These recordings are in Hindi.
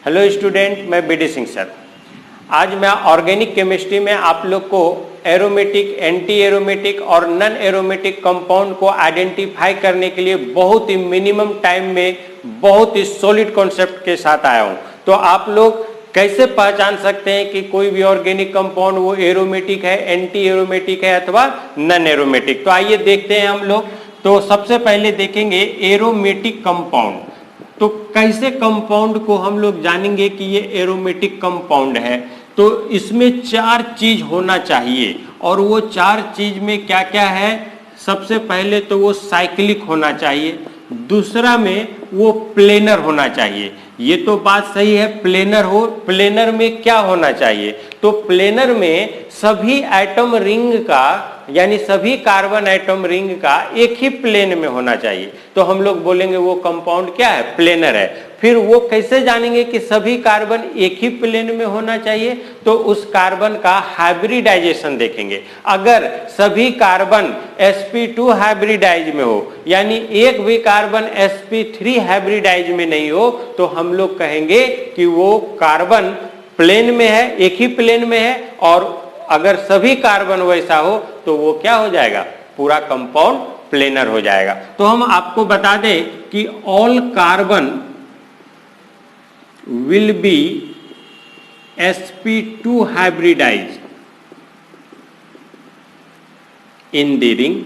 हेलो स्टूडेंट, मैं बीडी सिंह सर। आज मैं ऑर्गेनिक केमिस्ट्री में आप लोग को एरोमेटिक, एंटी एरोमेटिक और नॉन एरोमेटिक कंपाउंड को आइडेंटिफाई करने के लिए बहुत ही मिनिमम टाइम में बहुत ही सॉलिड कॉन्सेप्ट के साथ आया हूँ। तो आप लोग कैसे पहचान सकते हैं कि कोई भी ऑर्गेनिक कंपाउंड वो एरोमेटिक है, एंटी एरोमेटिक है अथवा नॉन एरोमेटिक। तो आइए देखते हैं हम लोग। तो सबसे पहले देखेंगे एरोमेटिक कंपाउंड। तो कैसे कंपाउंड को हम लोग जानेंगे कि ये एरोमेटिक कंपाउंड है। तो इसमें 4 चीज होना चाहिए, और वो 4 चीज में क्या क्या है। सबसे पहले तो वो साइक्लिक होना चाहिए, दूसरा में वो प्लेनर होना चाहिए। ये तो बात सही है, प्लेनर हो। प्लेनर में क्या होना चाहिए, तो प्लेनर में सभी एटम रिंग का यानी सभी कार्बन एटम रिंग का एक ही प्लेन में होना चाहिए। तो हम लोग बोलेंगे वो कंपाउंड क्या है, प्लेनर है। फिर वो कैसे जानेंगे कि सभी कार्बन एक ही प्लेन में होना चाहिए, तो उस कार्बन का हाइब्रिडाइजेशन देखेंगे। अगर सभी कार्बन sp2 हाइब्रिडाइज में हो, यानी एक भी कार्बन sp3 हाइब्रिडाइज में नहीं हो, तो हम लोग कहेंगे कि वो कार्बन प्लेन में है, एक ही प्लेन में है। और अगर सभी कार्बन वैसा हो तो वो क्या हो जाएगा, पूरा कंपाउंड प्लेनर हो जाएगा। तो हम आपको बता दें कि all carbon will be sp2 hybridized in the ring।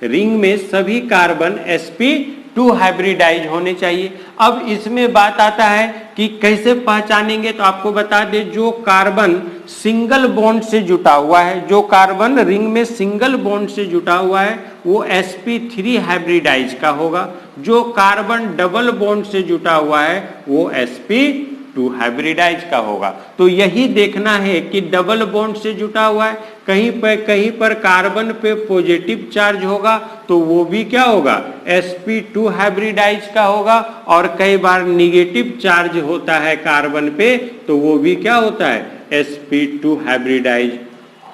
Ring में सभी कार्बन sp2 हाइब्रिडाइज होने चाहिए। अब इसमें बात आता है कि कैसे पहचानेंगे। तो आपको बता दें, जो कार्बन सिंगल बॉन्ड से जुटा हुआ है, जो कार्बन रिंग में सिंगल बॉन्ड से जुटा हुआ है वो sp3 हाइब्रिडाइज का होगा। जो कार्बन डबल बॉन्ड से जुटा हुआ है वो sp2 हाइब्रिडाइज का होगा। तो यही देखना है कि डबल बॉन्ड से जुटा हुआ है, कहीं पर कार्बन पे पॉजिटिव चार्ज होगा तो वो भी क्या होगा, sp2 हाइब्रिडाइज का होगा। और कई बार निगेटिव चार्ज होता है कार्बन पे तो वो भी क्या होता है, sp2 हाइब्रिडाइज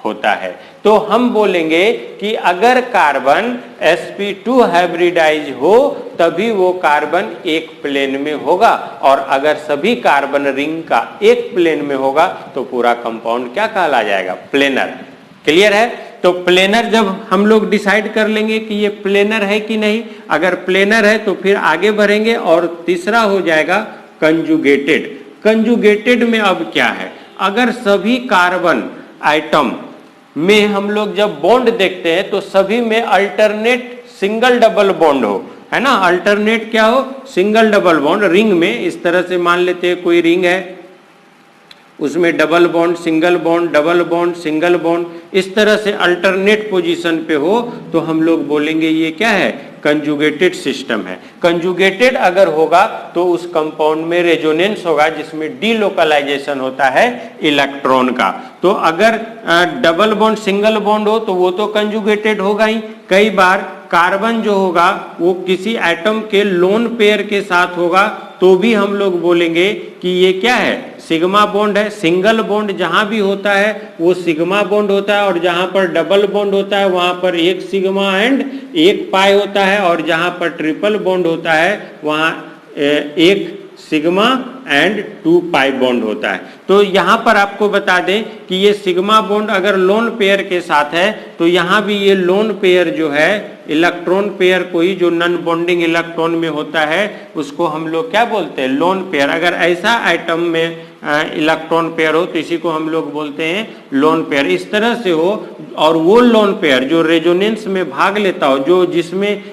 होता है। तो हम बोलेंगे कि अगर कार्बन sp2 हाइब्रिडाइज हो तभी वो कार्बन एक प्लेन में होगा, और अगर सभी कार्बन रिंग का एक प्लेन में होगा तो पूरा कंपाउंड क्या कहला जाएगा, प्लेनर। क्लियर है। तो प्लेनर जब हम लोग डिसाइड कर लेंगे कि ये प्लेनर है कि नहीं, अगर प्लेनर है तो फिर आगे बढ़ेंगे। और तीसरा हो जाएगा कंजुगेटेड। कंजुगेटेड में अब क्या है, अगर सभी कार्बन आइटम में हम लोग जब बॉन्ड देखते हैं तो सभी में अल्टरनेट सिंगल डबल बॉन्ड हो, है ना। अल्टरनेट क्या हो, सिंगल डबल बॉन्ड। रिंग में इस तरह से मान लेते हैं कोई रिंग है, उसमें double bond, single bond, double bond, single bond, इस तरह से अल्टरनेट पोजीशन पे हो तो हम लोग बोलेंगे ये क्या है, कंजुगेटेड सिस्टम है। कंजुगेटेड अगर होगा तो उस कंपाउंड में रेजोनेंस होगा, जिसमें डीलोकलाइजेशन होता है इलेक्ट्रॉन का। तो अगर डबल बॉन्ड सिंगल बॉन्ड हो तो वो तो कंजुगेटेड होगा ही। कई बार कार्बन जो होगा वो किसी एटम के लोन पेयर के साथ होगा तो भी हम लोग बोलेंगे कि ये क्या है, सिग्मा बॉन्ड है। सिंगल बॉन्ड जहां भी होता है वो सिग्मा बॉन्ड होता है, और जहां पर डबल बॉन्ड होता है वहां पर एक सिग्मा एंड एक पाई होता है, और जहां पर ट्रिपल बॉन्ड होता है वहां एक सिग्मा एंड 2 पाई बॉन्ड होता है। तो यहाँ पर आपको बता दें कि ये सिग्मा बॉन्ड अगर लोन पेयर के साथ है तो यहाँ भी ये लोन पेयर जो है, इलेक्ट्रॉन पेयर कोई जो नॉन बॉन्डिंग इलेक्ट्रॉन में होता है उसको हम लोग क्या बोलते हैं, लोन पेयर। अगर ऐसा आइटम में इलेक्ट्रॉन पेयर हो तो इसी को हम लोग बोलते हैं लोन पेयर। इस तरह से हो, और वो लोन पेयर जो रेजोनेंस में भाग लेता हो, जो जिसमें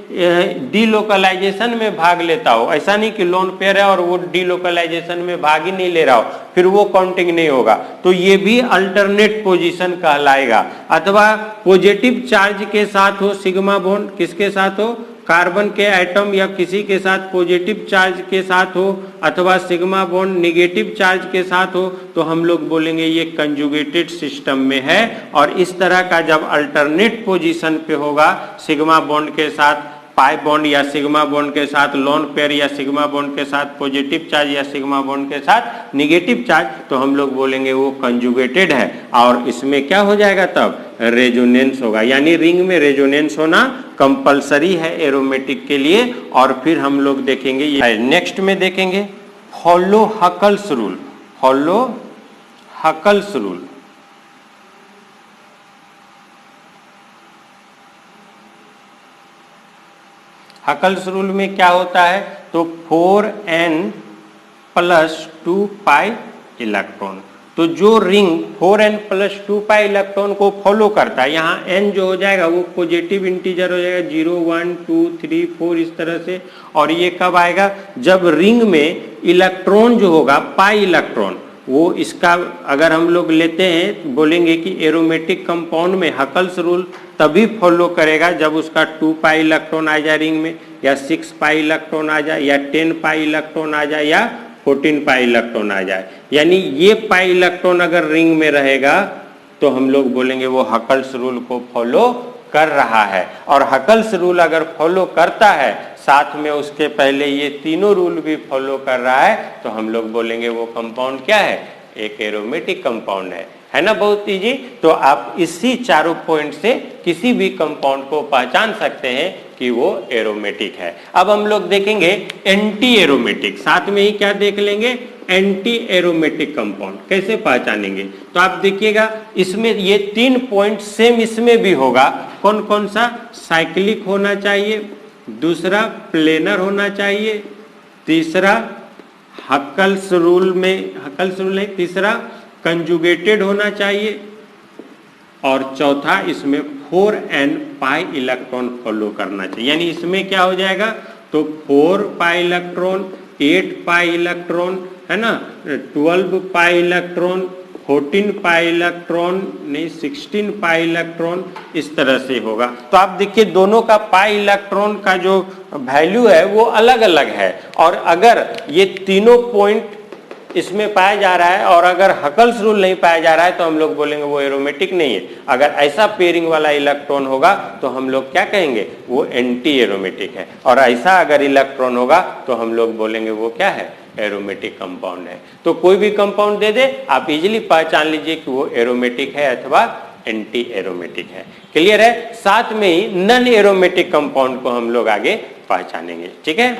डीलोकलाइजेशन में भाग लेता हो, ऐसा नहीं कि लोन पेयर है और वो डीलोकलाइजेशन में भाग ही नहीं ले रहा हो, फिर वो काउंटिंग नहीं होगा। तो ये भी अल्टरनेट पोजीशन कहलाएगा। अथवा पॉजिटिव चार्ज के साथ हो सिग्मा बॉन्ड, किसके साथ हो, कार्बन के एटम या किसी के साथ पॉजिटिव चार्ज के साथ हो, अथवा सिग्मा बॉन्ड निगेटिव चार्ज के साथ हो, तो हम लोग बोलेंगे ये कंजुगेटेड सिस्टम में है। और इस तरह का जब अल्टरनेट पोजीशन पे होगा, सिग्मा बॉन्ड के साथ पाई बॉन्ड या सिग्मा बॉन्ड के साथ लोन पेयर या सिग्मा बॉन्ड के साथ पॉजिटिव चार्ज या सिग्मा बॉन्ड के साथ निगेटिव चार्ज, तो हम लोग बोलेंगे वो कंजुगेटेड है। और इसमें क्या हो जाएगा, तब रेजोनेंस होगा, यानी रिंग में रेजोनेंस होना कंपलसरी है एरोमेटिक के लिए। और फिर हम लोग देखेंगे, नेक्स्ट में देखेंगे follow Huckel's rule, follow Huckel's rule. Huckel's rule में क्या होता है, तो 4n प्लस 2 पाई इलेक्ट्रॉन, तो जो ring 4n plus 2 pi electron को फॉलो करता है, यहाँ n जो हो जाएगा वो पॉजिटिव इंटीजर हो जाएगा, 0 1 2 3 4 इस तरह से। और ये कब आएगा, जब रिंग में इलेक्ट्रॉन जो होगा पाई इलेक्ट्रॉन, वो इसका अगर हम लोग लेते हैं बोलेंगे कि एरोमेटिक कंपाउंड में हकल्स रूल तभी फॉलो करेगा जब उसका 2 पाई इलेक्ट्रॉन आ जाए रिंग में, या 6 पाई इलेक्ट्रॉन आ जाए, या 10 पाई इलेक्ट्रॉन आ जाए, या 14 पाई इलेक्ट्रॉन आ जाए। यानी ये पाई इलेक्ट्रॉन अगर रिंग में रहेगा तो हम लोग बोलेंगे वो हकल्स रूल को फॉलो कर रहा है। और हकल्स रूल अगर फॉलो करता है, साथ में उसके पहले ये तीनों रूल भी फॉलो कर रहा है, तो हम लोग बोलेंगे वो कंपाउंड क्या है, एक एरोमेटिक कंपाउंड है ना। बहुत इजी। तो आप इसी चारों पॉइंट से किसी भी कंपाउंड को पहचान सकते हैं कि वो एरोमेटिक है। अब हम लोग देखेंगे एंटी एरोमेटिक, साथ में ही क्या देख लेंगे, एंटी एरोमेटिक कंपाउंड कैसे पहचानेंगे। तो आप देखिएगा इसमें ये 3 पॉइंट सेम इसमें भी होगा। कौन कौन सा, साइक्लिक होना चाहिए, दूसरा प्लेनर होना चाहिए, तीसरा हकल्स रूल नहीं, तीसरा कंजुगेटेड होना चाहिए, और चौथा इसमें 4n पाई इलेक्ट्रॉन फॉलो करना चाहिए। यानी इसमें क्या हो जाएगा, तो 4 पाई इलेक्ट्रॉन, 8 पाई इलेक्ट्रॉन, है ना, 12 पाई इलेक्ट्रॉन, 14 पाई इलेक्ट्रॉन, नहीं 16 पाई इलेक्ट्रॉन, इस तरह से होगा। तो आप देखिए दोनों का पाई इलेक्ट्रॉन का जो वैल्यू है वो अलग अलग है। और अगर ये तीनों पॉइंट इसमें पाया जा रहा है और अगर हकल्स रूल नहीं पाया जा रहा है तो हम लोग बोलेंगे वो एरोमेटिक नहीं है। अगर ऐसा पेयरिंग वाला इलेक्ट्रॉन होगा तो हम लोग क्या कहेंगे, वो एंटी एरोमेटिक है। और ऐसा अगर इलेक्ट्रॉन होगा तो हम लोग बोलेंगे वो क्या है, एरोमेटिक कंपाउंड है। तो कोई भी कंपाउंड दे दे, आप इजीली पहचान लीजिए कि वो एरोमेटिक है अथवा एंटी एरोमेटिक है। क्लियर है। साथ में ही नॉन एरोमेटिक कंपाउंड को हम लोग आगे पहचानेंगे। ठीक है।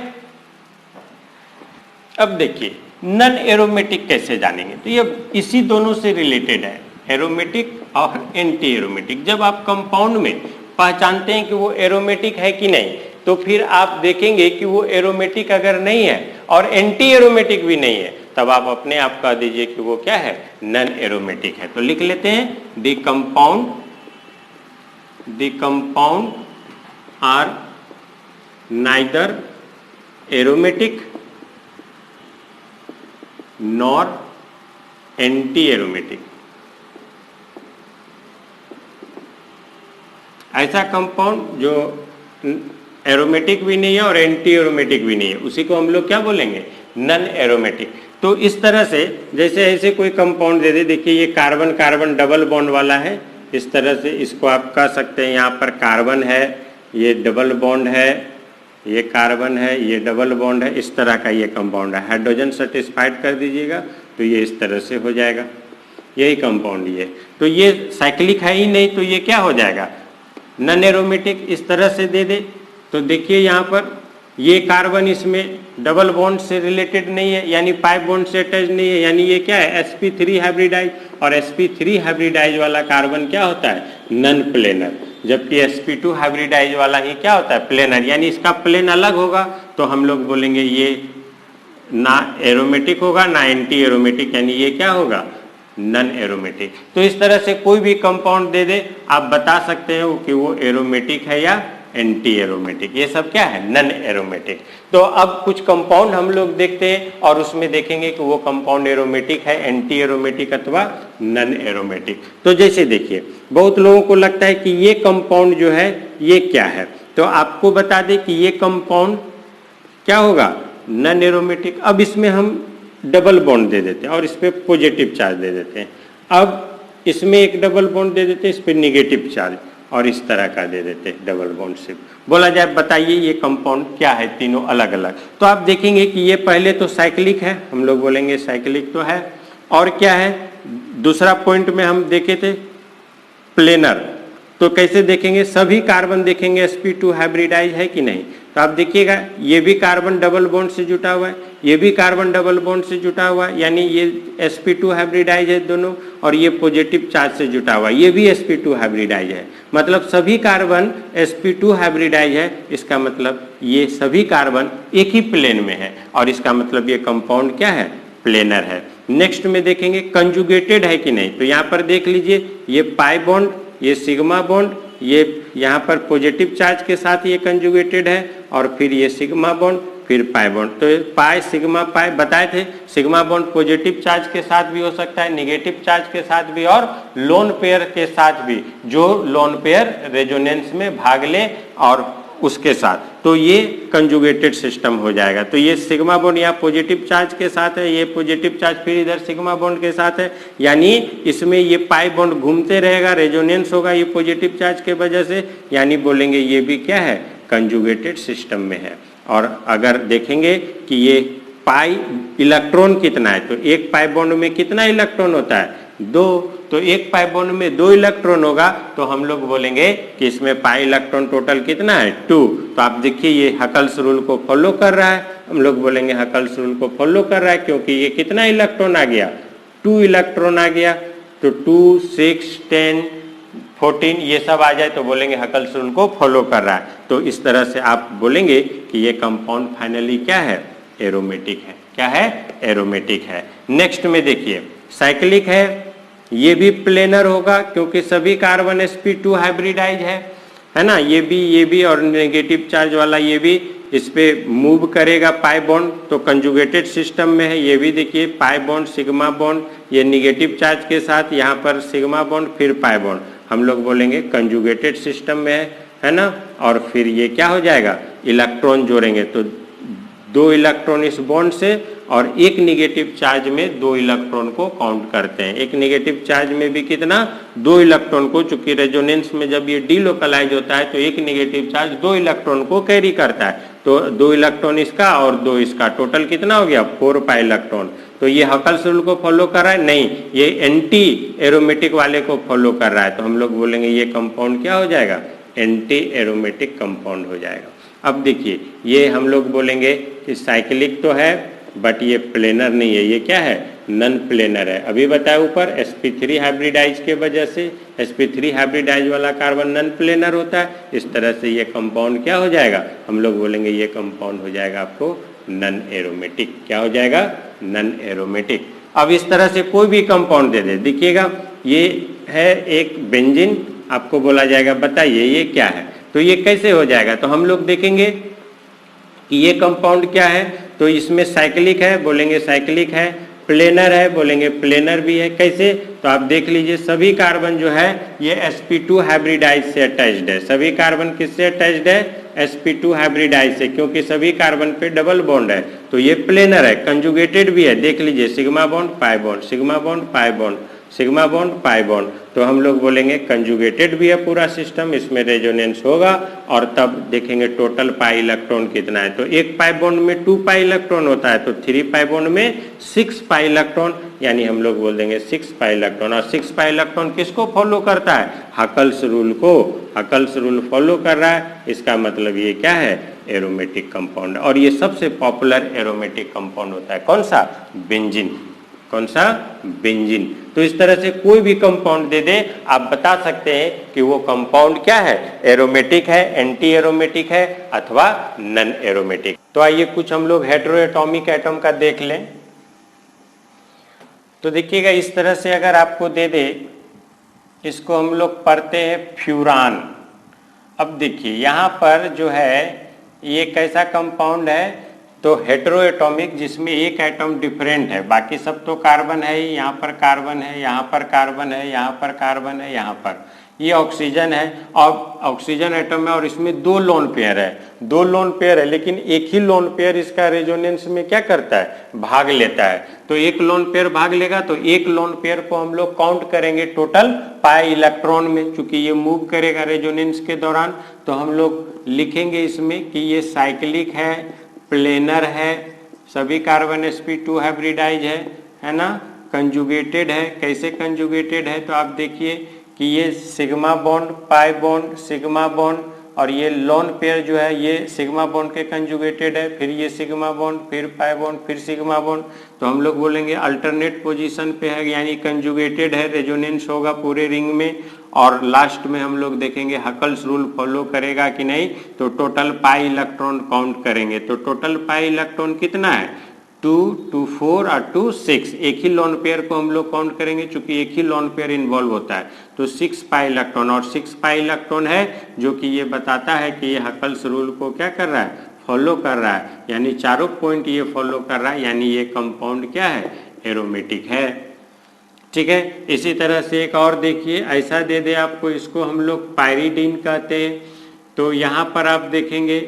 अब देखिए नॉन एरोमेटिक कैसे जानेंगे, तो ये इसी दोनों से रिलेटेड है, एरोमेटिक और एंटी एरोमेटिक। जब आप कंपाउंड में पहचानते हैं कि वो एरोमेटिक है कि नहीं, तो फिर आप देखेंगे कि वो एरोमेटिक अगर नहीं है और एंटी एरोमेटिक भी नहीं है, तब आप अपने आप कह दीजिए कि वो क्या है, नॉन एरोमेटिक है। तो लिख लेते हैं, the compound are neither aromatic nor anti aromatic. ऐसा कंपाउंड जो एरोमेटिक भी नहीं है और एंटी एरोमेटिक भी नहीं है, उसी को हम लोग क्या बोलेंगे, नॉन एरोमेटिक। तो इस तरह से जैसे ऐसे कोई कंपाउंड दे दे, देखिए ये कार्बन कार्बन डबल बॉन्ड वाला है, इस तरह से इसको आप कह सकते हैं, यहाँ पर कार्बन है, ये डबल बॉन्ड है, ये कार्बन है, ये डबल बॉन्ड है, इस तरह का ये कंपाउंड है। हाइड्रोजन सेटिस्फाइड कर दीजिएगा तो ये इस तरह से हो जाएगा, यही कंपाउंड ये। तो ये साइक्लिक है ही नहीं, तो ये क्या हो जाएगा, नॉन एरोमेटिक। इस तरह से दे दे तो देखिए यहाँ पर ये कार्बन इसमें डबल बॉन्ड से रिलेटेड नहीं है, यानी पाई बॉन्ड से अटैच नहीं है, यानी ये क्या है, sp3 हाइब्रिडाइज। और sp3 हाइब्रिडाइज वाला कार्बन क्या होता है, नॉन प्लेनर, जबकि sp2 हाइब्रिडाइज वाला ही क्या होता है, प्लेनर। यानी इसका प्लेन अलग होगा, तो हम लोग बोलेंगे ये ना एरोमेटिक होगा ना एंटी एरोमेटिक, यानी ये क्या होगा, नॉन एरोमेटिक। तो इस तरह से कोई भी कंपाउंड दे दे, आप बता सकते हो कि वो एरोमेटिक है या एंटी एरोमेटिक। ये सब क्या है, नॉन एरोमेटिक। तो अब कुछ कंपाउंड हम लोग देखते हैं और उसमें देखेंगे कि वो कंपाउंड एरोमेटिक है, एंटी एरोमेटिक अथवा नॉन एरोमेटिक। तो जैसे देखिए बहुत लोगों को लगता है कि ये कंपाउंड जो है ये क्या है, तो आपको बता दें कि ये कंपाउंड क्या होगा, नॉन एरोमेटिक। अब इसमें हम डबल बॉन्ड दे देते हैं और इस पर पॉजिटिव चार्ज दे देते हैं। अब इसमें एक डबल बॉन्ड दे देते हैं, इस पर निगेटिव चार्ज, और इस तरह का दे देते हैं डबल बॉन्ड से। बोला जाए बताइए ये कंपाउंड क्या है, तीनों अलग अलग। तो आप देखेंगे कि ये पहले तो साइक्लिक है, हम लोग बोलेंगे साइक्लिक तो है। और क्या है, दूसरा पॉइंट में हम देखे थे प्लेनर, तो कैसे देखेंगे, सभी कार्बन देखेंगे sp2 हाइब्रिडाइज है कि नहीं। तो आप देखिएगा ये भी कार्बन डबल बॉन्ड से जुटा हुआ है, ये भी कार्बन डबल बॉन्ड से जुटा हुआ है, यानी ये sp2 हाइब्रिडाइज है दोनों, और ये पॉजिटिव चार्ज से जुटा हुआ है, ये भी sp2 हाइब्रिडाइज है। मतलब सभी कार्बन sp2 हाइब्रिडाइज है, इसका मतलब ये सभी कार्बन एक ही प्लेन में है, और इसका मतलब ये कंपाउंड क्या है, प्लेनर है। नेक्स्ट में देखेंगे कंजुगेटेड है कि नहीं। तो यहाँ पर देख लीजिए ये पाई बॉन्ड, ये सिग्मा बॉन्ड, ये यहाँ पर पॉजिटिव चार्ज के साथ ये कंजुगेटेड है, और फिर ये सिग्मा बॉन्ड, फिर पाई बॉन्ड। तो पाई सिग्मा पाई बताए थे, सिग्मा बॉन्ड पॉजिटिव चार्ज के साथ भी हो सकता है, नेगेटिव चार्ज के साथ भी, और लोन पेयर के साथ भी, जो लोन पेयर रेजोनेंस में भाग ले और उसके साथ, तो ये कंजुगेटेड सिस्टम हो जाएगा। तो ये सिग्मा बॉन्ड यहाँ पॉजिटिव चार्ज के साथ है, ये पॉजिटिव चार्ज फिर इधर सिग्मा बॉन्ड के साथ है, यानी इसमें ये पाई बॉन्ड घूमते रहेगा, रेजोनेंस होगा ये पॉजिटिव चार्ज के वजह से, यानी बोलेंगे ये भी क्या है, कंजुगेटेड सिस्टम में है। और अगर देखेंगे कि ये पाई इलेक्ट्रॉन कितना है, तो एक पाई बॉन्ड में कितना इलेक्ट्रॉन होता है, 2, तो एक पाई बॉन्ड में 2 इलेक्ट्रॉन होगा, तो हम लोग बोलेंगे कि इसमें पाई इलेक्ट्रॉन टोटल कितना है, 2। तो आप देखिए ये हकल्स रूल को फॉलो कर रहा है, हम लोग बोलेंगे हकल्स रूल को फॉलो कर रहा है, क्योंकि ये कितना इलेक्ट्रॉन आ गया, 2 इलेक्ट्रॉन आ गया। तो 2, 6, 10, 14 ये सब आ जाए तो बोलेंगे हकल्स रूल को फॉलो कर रहा है। तो इस तरह से आप बोलेंगे कि ये कंपाउंड फाइनली क्या है, एरोमेटिक है। क्या है, एरोमेटिक है। नेक्स्ट में देखिए साइक्लिक है, ये भी प्लेनर होगा क्योंकि सभी कार्बन sp2 हाइब्रिडाइज है ना, ये भी और नेगेटिव चार्ज वाला ये भी इस पे मूव करेगा पाई बॉन्ड, तो कंजुगेटेड सिस्टम में है। ये भी देखिए पाई बॉन्ड सिग्मा बॉन्ड, ये नेगेटिव चार्ज के साथ यहाँ पर सिग्मा बॉन्ड फिर पाई बॉन्ड, हम लोग बोलेंगे कंजुगेटेड सिस्टम में है ना। और फिर ये क्या हो जाएगा, इलेक्ट्रॉन जोड़ेंगे तो 2 इलेक्ट्रॉन इस बॉन्ड से, और एक निगेटिव चार्ज में 2 इलेक्ट्रॉन को काउंट करते हैं। एक निगेटिव चार्ज में भी कितना, 2 इलेक्ट्रॉन को, चूंकि रेजोनेंस में जब ये डीलोकलाइज होता है तो एक निगेटिव चार्ज 2 इलेक्ट्रॉन को कैरी करता है, तो 2 इलेक्ट्रॉन इसका और 2 इसका, टोटल कितना हो गया, 4 पाई इलेक्ट्रॉन। तो ये हकल्स रूल को फॉलो कर रहा है, नहीं ये एंटी एरोमेटिक वाले को फॉलो कर रहा है, तो हम लोग बोलेंगे ये कंपाउंड क्या हो जाएगा, एंटी एरोमेटिक कंपाउंड हो जाएगा। अब देखिए ये हम लोग बोलेंगे कि साइक्लिक तो है बट ये प्लेनर नहीं है, ये क्या है, नन प्लेनर है। अभी बताया ऊपर sp3 हाइब्रिडाइज के वजह से, sp3 हाइब्रिडाइज वाला कार्बन नन प्लेनर होता है, इस तरह से ये कंपाउंड क्या हो जाएगा, हम लोग बोलेंगे ये कंपाउंड हो जाएगा आपको नन एरोमेटिक। क्या हो जाएगा, नन एरोमेटिक। अब इस तरह से कोई भी कंपाउंड दे दे, देखिएगा ये है एक बेंजीन, आपको बोला जाएगा बताइए ये क्या है, तो ये कैसे हो जाएगा, तो हम लोग देखेंगे कि ये कंपाउंड क्या है, तो इसमें साइक्लिक है, बोलेंगे साइक्लिक है, प्लेनर है, बोलेंगे प्लेनर भी है। कैसे, तो आप देख लीजिए सभी कार्बन जो है ये sp2 हाइब्रिडाइज से अटैच्ड है। सभी कार्बन किससे अटैच्ड है, sp2 हाइब्रिडाइज से, क्योंकि सभी कार्बन पे डबल बॉन्ड है, तो ये प्लेनर है। कंजुगेटेड भी है, देख लीजिए sigma bond pi bond, sigma bond pi bond, sigma bond pi bond, तो हम लोग बोलेंगे कंजुगेटेड भी है पूरा सिस्टम, इसमें रेजोनेंस होगा, और तब देखेंगे टोटल पाई इलेक्ट्रॉन कितना है, तो एक पाई बॉन्ड में 2 पाई इलेक्ट्रॉन होता है, तो 3 पाई बॉन्ड में 6 पाई इलेक्ट्रॉन, यानी हम लोग बोल देंगे 6 पाई इलेक्ट्रॉन। और 6 पाई इलेक्ट्रॉन किसको फॉलो करता है, हकल्स रूल को, हकल्स रूल फॉलो कर रहा है, इसका मतलब ये क्या है, एरोमेटिक कंपाउंड। और ये सबसे पॉपुलर एरोमेटिक कंपाउंड होता है, कौन सा, बेंजीन, कौन सा, बेंजीन। तो इस तरह से कोई भी कंपाउंड दे दे, आप बता सकते हैं कि वो कंपाउंड क्या है, एरोमेटिक है, एंटी एरोमेटिक है, अथवा नन एरोमेटिक। तो आइए कुछ हम लोग हेटेरोएटॉमिक एटम का देख लें। तो देखिएगा इस तरह से अगर आपको दे दे, इसको हम लोग पढ़ते हैं फ्यूरान। अब देखिए यहाँ पर जो है ये कैसा कंपाउंड है, तो हेटेरोएटॉमिक, जिसमें एक एटम डिफरेंट है, बाकी सब तो कार्बन है ही, यहाँ पर कार्बन है, यहाँ पर कार्बन है, यहाँ पर कार्बन है, यहाँ पर ये ऑक्सीजन है, और ऑक्सीजन एटम है, और इसमें 2 लोन पेयर है, 2 लोन पेयर है, लेकिन एक ही लोन पेयर इसका रेजोनेंस में क्या करता है, भाग लेता है। तो एक लोन पेयर भाग लेगा, तो एक लोन पेयर को हम लोग काउंट करेंगे टोटल पाई इलेक्ट्रॉन में, चूंकि ये मूव करेगा रेजोनेंस के दौरान, तो हम लोग लिखेंगे इसमें कि ये साइक्लिक है, प्लेनर है, सभी कार्बन sp2 हाइब्रिडाइज है ना, कंजुगेटेड है। कैसे कंजुगेटेड है, तो आप देखिए कि ये sigma bond, pi bond, sigma bond, और ये लोन पेयर जो है ये सिग्मा बॉन्ड के कंजुगेटेड है, फिर ये सिग्मा बॉन्ड, फिर पाई बॉन्ड, फिर सिग्मा बॉन्ड। तो हम लोग बोलेंगे अल्टरनेट पोजीशन पे है, यानी कंजुगेटेड है, रेजोनेंस होगा पूरे रिंग में। और लास्ट में हम लोग देखेंगे हकल्स रूल फॉलो करेगा कि नहीं। तो टोटल पाई इलेक्ट्रॉन काउंट करेंगे, तो टोटल पाई इलेक्ट्रॉन कितना है 2, 2, 4 और 2, 6। एक ही लोन पेयर को हम लोग काउंट करेंगे, चूंकि एक ही लोन पेयर इन्वॉल्व होता है। तो 6 पाई इलेक्ट्रॉन, और 6 पाई इलेक्ट्रॉन है जो कि ये बताता है कि ये हकल्स रूल को क्या कर रहा है, फॉलो कर रहा है, यानी चारों पॉइंट ये फॉलो कर रहा है, यानी ये कंपाउंड क्या है, एरोमेटिक है। ठीक है, इसी तरह से एक और देखिए, ऐसा दे दे आपको, इसको हम लोग पायरीडीन कहते हैं। तो यहाँ पर आप देखेंगे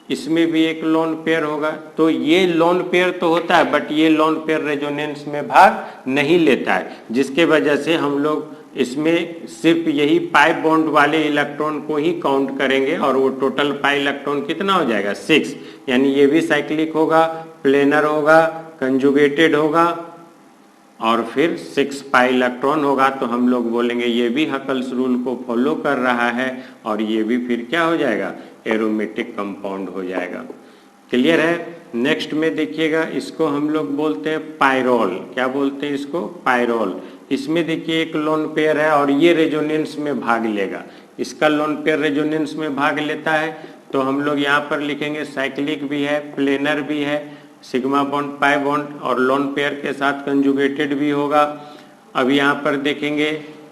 इसमें भी एक लोन पेयर होगा। तो ये लोन पेयर तो होता है, बट ये लोन पेयर रेजोनेंस में भाग नहीं लेता है, जिसके वजह से हम लोग इसमें सिर्फ यही पाई बॉन्ड वाले इलेक्ट्रॉन को ही काउंट करेंगे, और वो टोटल पाई इलेक्ट्रॉन कितना हो जाएगा 6। यानी ये भी साइक्लिक होगा, प्लेनर होगा, कंजुगेटेड होगा, और फिर 6 पाई इलेक्ट्रॉन होगा। तो हम लोग बोलेंगे ये भी हकल्स रूल को फॉलो कर रहा है, और ये भी फिर क्या हो जाएगा, एरोमेटिक कंपाउंड हो जाएगा। क्लियर है। नेक्स्ट में देखिएगा, इसको हम लोग बोलते हैं पायरोल। क्या बोलते हैं इसको, पायरोल। इसमें देखिए एक लोन पेयर है और ये रेजोनेंस में भाग लेगा, इसका लोन पेयर रेजोनेंस में भाग लेता है। तो हम लोग यहाँ पर लिखेंगे साइक्लिक भी है, प्लेनर भी है, सिग्मा बॉन्ड, पाई बॉन्ड, और लोन पेयर के साथ कंजुगेटेड भी होगा। अब यहाँ पर देखेंगे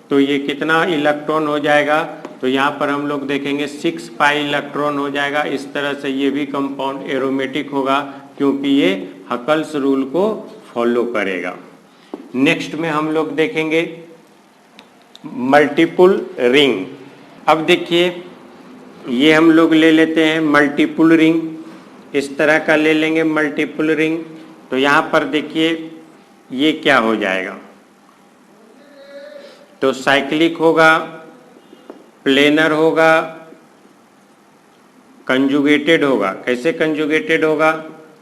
तो ये कितना इलेक्ट्रॉन हो जाएगा, तो यहाँ पर हम लोग देखेंगे 6 पाई इलेक्ट्रॉन हो जाएगा। इस तरह से ये भी कंपाउंड एरोमेटिक होगा, क्योंकि ये हकल्स रूल को फॉलो करेगा। नेक्स्ट में हम लोग देखेंगे मल्टीपल रिंग। अब देखिए ये हम लोग ले लेते हैं मल्टीपल रिंग, इस तरह का ले लेंगे मल्टीपल रिंग। तो यहाँ पर देखिए ये क्या हो जाएगा, तो साइक्लिक होगा, प्लेनर होगा, कंजुगेटेड होगा। कैसे कंजुगेटेड होगा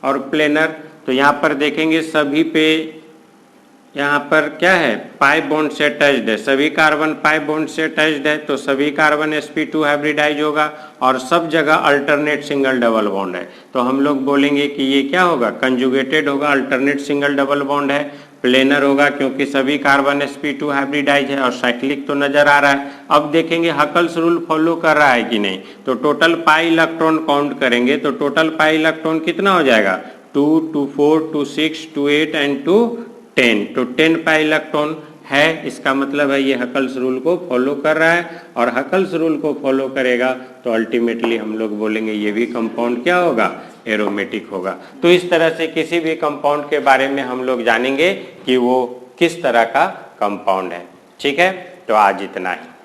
और प्लेनर, तो यहाँ पर देखेंगे सभी पे यहाँ पर क्या है, पाई बॉन्ड से अटैच्ड है, सभी कार्बन पाई बॉन्ड से अटैच्ड है। तो सभी कार्बन sp2 हाइब्रिडाइज होगा, और सब जगह अल्टरनेट सिंगल डबल बॉन्ड है। तो हम लोग बोलेंगे कि ये क्या होगा, कंजुगेटेड होगा, अल्टरनेट सिंगल डबल बॉन्ड है। प्लेनर होगा क्योंकि सभी कार्बन sp2 हाइब्रिडाइज है, और साइक्लिक तो नजर आ रहा है। अब देखेंगे हकल्स रूल फॉलो कर रहा है कि नहीं। तो टोटल पाई इलेक्ट्रॉन काउंट करेंगे, तो टोटल पाई इलेक्ट्रॉन कितना हो जाएगा 2, 2, 4, 2, 6, 2, 8 एंड 2, 10। तो 10 पाई इलेक्ट्रॉन है, इसका मतलब है ये हकल्स रूल को फॉलो कर रहा है, और हकल्स रूल को फॉलो करेगा तो अल्टीमेटली हम लोग बोलेंगे ये भी कंपाउंड क्या होगा, एरोमेटिक होगा। तो इस तरह से किसी भी कंपाउंड के बारे में हम लोग जानेंगे कि वो किस तरह का कंपाउंड है। ठीक है, तो आज इतना ही।